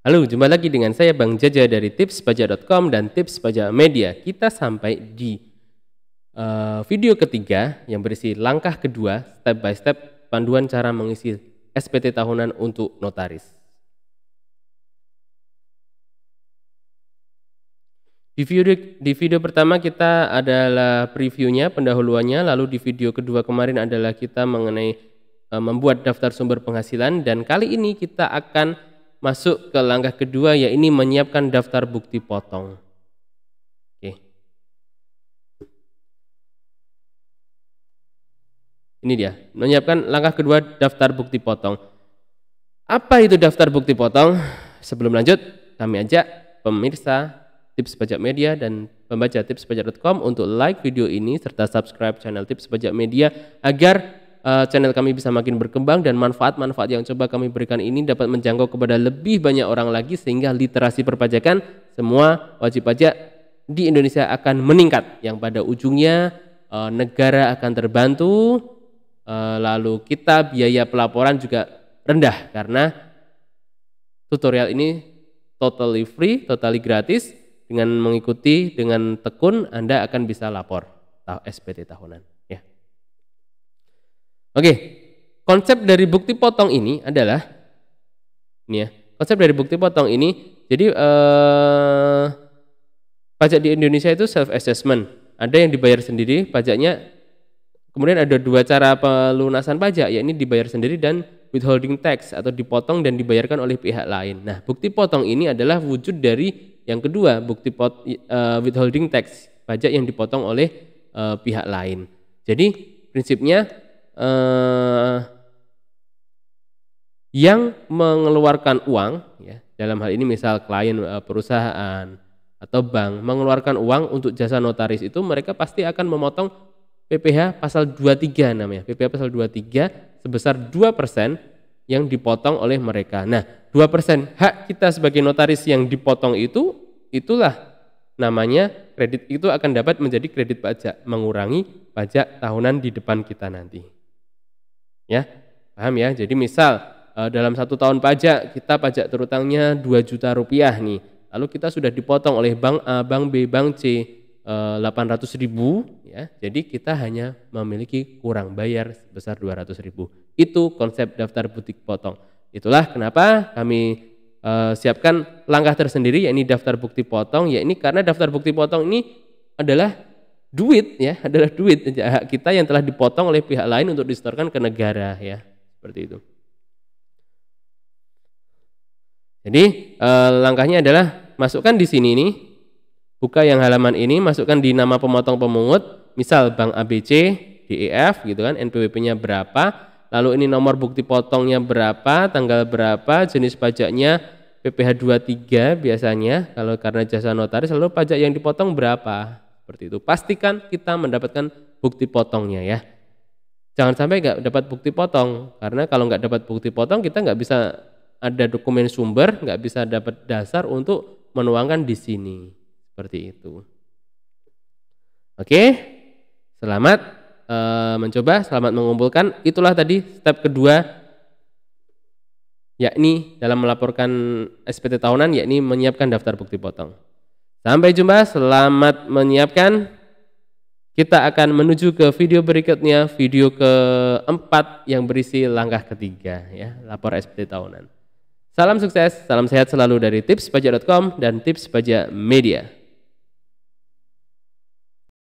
Halo, jumpa lagi dengan saya Bang Jaja dari tipspajak.com dan Tips Pajak Media. Kita sampai di video ketiga yang berisi langkah kedua, step by step panduan cara mengisi SPT tahunan untuk notaris. Di video pertama kita adalah previewnya, pendahuluannya, lalu di video kedua kemarin adalah kita mengenai membuat daftar sumber penghasilan, dan kali ini kita akan masuk ke langkah kedua, yaitu menyiapkan daftar bukti potong. Oke. Ini dia, menyiapkan langkah kedua, daftar bukti potong. Apa itu daftar bukti potong? Sebelum lanjut, kami ajak pemirsa Tips Pajak Media dan pembaca tipspajak.com untuk like video ini serta subscribe channel Tips Pajak Media agar channel kami bisa makin berkembang dan manfaat-manfaat yang coba kami berikan ini dapat menjangkau kepada lebih banyak orang lagi, sehingga literasi perpajakan semua wajib pajak di Indonesia akan meningkat, yang pada ujungnya negara akan terbantu, lalu kita biaya pelaporan juga rendah karena tutorial ini totally free, totally gratis. Dengan mengikuti dengan tekun Anda akan bisa lapor SPT tahunan. Oke, konsep dari bukti potong ini adalah ini ya. Konsep dari bukti potong ini, jadi pajak di Indonesia itu self assessment. Ada yang dibayar sendiri pajaknya. Kemudian ada dua cara pelunasan pajak, yakni dibayar sendiri dan withholding tax atau dipotong dan dibayarkan oleh pihak lain. Nah, bukti potong ini adalah wujud dari yang kedua, withholding tax, pajak yang dipotong oleh pihak lain. Jadi prinsipnya yang mengeluarkan uang, ya, dalam hal ini misal klien perusahaan atau bank mengeluarkan uang untuk jasa notaris, itu mereka pasti akan memotong PPh pasal 23 namanya. PPh pasal 23 sebesar 2% yang dipotong oleh mereka. Nah, 2% hak kita sebagai notaris yang dipotong itulah namanya kredit, itu akan dapat menjadi kredit pajak, mengurangi pajak tahunan di depan kita nanti. Ya, paham ya? Jadi misal dalam 1 tahun pajak kita pajak terutangnya 2 juta rupiah nih, lalu kita sudah dipotong oleh bank A, bank B, bank C 800.000, ya. Jadi kita hanya memiliki kurang bayar sebesar 200.000. Itu konsep daftar bukti potong. Itulah kenapa kami siapkan langkah tersendiri, yakni daftar bukti potong, yakni karena daftar bukti potong ini adalah duit, ya, adalah duit hak kita yang telah dipotong oleh pihak lain untuk disetorkan ke negara, ya, seperti itu. Jadi langkahnya adalah masukkan di sini nih, buka yang halaman ini, masukkan di nama pemotong pemungut, misal Bank ABC, DEF gitu kan, NPWP-nya berapa, lalu ini nomor bukti potongnya berapa, tanggal berapa, jenis pajaknya PPh 23 biasanya kalau karena jasa notaris, lalu pajak yang dipotong berapa. Seperti itu. Pastikan kita mendapatkan bukti potongnya, ya. Jangan sampai nggak dapat bukti potong, karena kalau nggak dapat bukti potong kita nggak bisa ada dokumen sumber, nggak bisa dapat dasar untuk menuangkan di sini. Seperti itu. Oke, selamat mencoba, selamat mengumpulkan. Itulah tadi step kedua, yakni dalam melaporkan SPT tahunan, yakni menyiapkan daftar bukti potong. Sampai jumpa, selamat menyiapkan. Kita akan menuju ke video berikutnya, video keempat yang berisi langkah ketiga, ya, lapor SPT tahunan. Salam sukses, salam sehat selalu dari tipspajak.com dan Tips Pajak Media.